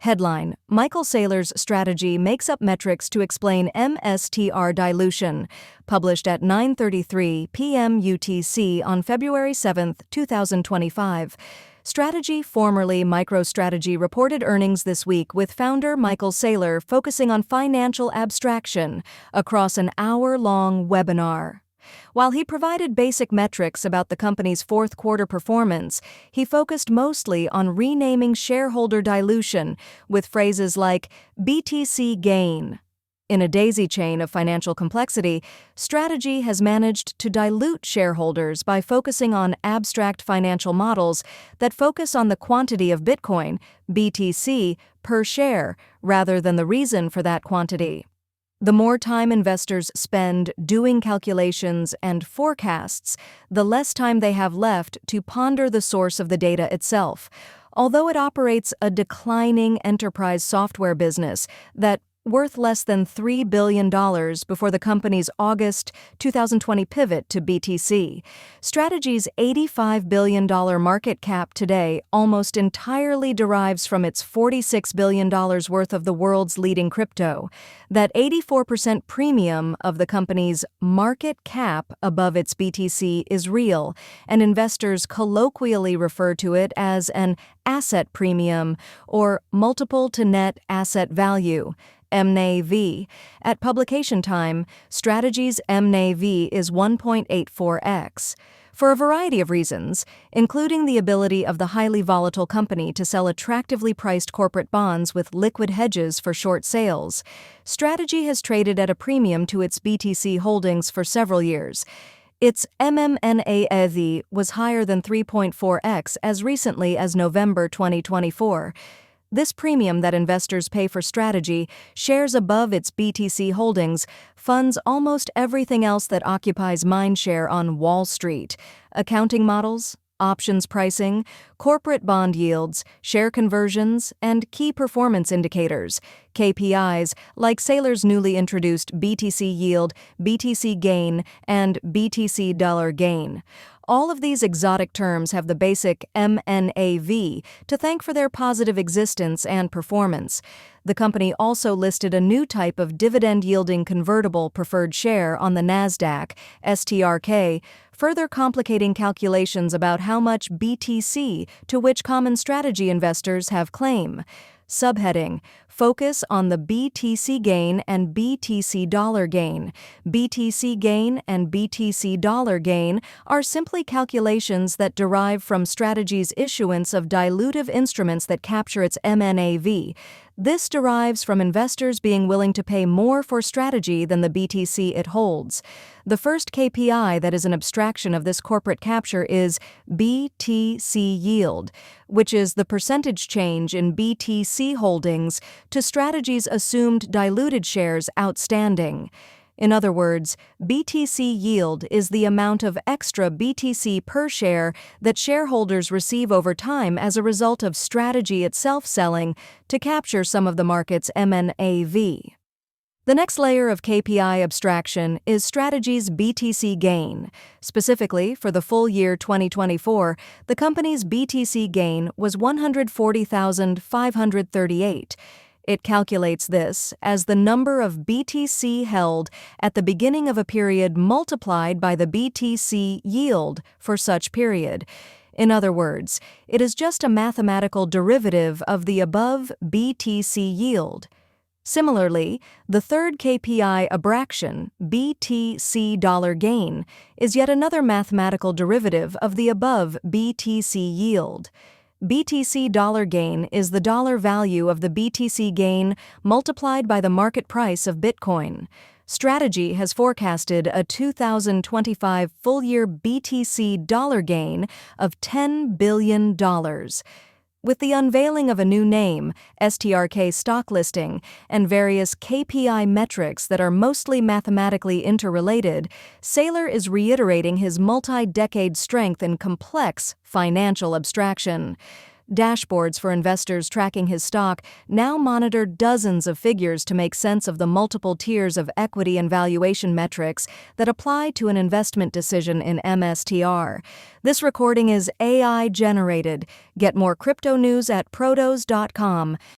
Headline: Michael Saylor's strategy makes up metrics to explain MSTR dilution. Published at 9:33 p.m. UTC on February 7, 2025. Strategy, formerly MicroStrategy, reported earnings this week with founder Michael Saylor focusing on financial abstraction across an hour-long webinar. While he provided basic metrics about the company's fourth quarter performance, he focused mostly on renaming shareholder dilution with phrases like BTC gain. In a daisy chain of financial complexity, strategy has managed to dilute shareholders by focusing on abstract financial models that focus on the quantity of Bitcoin, BTC, per share, rather than the reason for that quantity. The more time investors spend doing calculations and forecasts, the less time they have left to ponder the source of the data itself. Although it operates a declining enterprise software business that worth less than $3 billion before the company's August 2020 pivot to BTC. Strategy's $85 billion market cap today almost entirely derives from its $46 billion worth of the world's leading crypto. That 84% premium of the company's market cap above its BTC is real, and investors colloquially refer to it as an asset premium or multiple to net asset value. MNAV. At publication time, Strategy's MNAV is 1.84x. For a variety of reasons, including the ability of the highly volatile company to sell attractively priced corporate bonds with liquid hedges for short sales, Strategy has traded at a premium to its BTC holdings for several years. Its MMNAV was higher than 3.4x as recently as November 2024. This premium that investors pay for Strategy, shares above its BTC holdings, funds almost everything else that occupies mindshare on Wall Street: accounting models, options pricing, corporate bond yields, share conversions, and key performance indicators, KPIs, like Saylor's newly introduced BTC yield, BTC gain, and BTC dollar gain. All of these exotic terms have the basic MNAV to thank for their positive existence and performance. The company also listed a new type of dividend-yielding convertible preferred share on the NASDAQ, STRK, further complicating calculations about how much BTC to which common strategy investors have claim. Subheading: Focus on the BTC gain and BTC dollar gain. BTC gain and BTC dollar gain are simply calculations that derive from Strategy's issuance of dilutive instruments that capture its MNAV. This derives from investors being willing to pay more for Strategy than the BTC it holds. The first KPI that is an abstraction of this corporate capture is BTC yield, which is the percentage change in BTC holdings to Strategy's assumed diluted shares outstanding. In other words, BTC yield is the amount of extra BTC per share that shareholders receive over time as a result of Strategy itself selling to capture some of the market's MNAV. The next layer of KPI abstraction is Strategy's BTC gain. Specifically, for the full year 2024, the company's BTC gain was 140,538. It calculates this as the number of BTC held at the beginning of a period multiplied by the BTC yield for such period. In other words, it is just a mathematical derivative of the above BTC yield. Similarly, the third KPI abstraction, BTC dollar gain, is yet another mathematical derivative of the above BTC yield. BTC dollar gain is the dollar value of the BTC gain multiplied by the market price of Bitcoin. Strategy has forecasted a 2025 full-year BTC dollar gain of $10 billion. With the unveiling of a new name, STRK stock listing, and various KPI metrics that are mostly mathematically interrelated, Saylor is reiterating his multi-decade strength in complex financial abstraction. Dashboards for investors tracking his stock now monitor dozens of figures to make sense of the multiple tiers of equity and valuation metrics that apply to an investment decision in MSTR. This recording is AI generated. Get more crypto news at protos.com.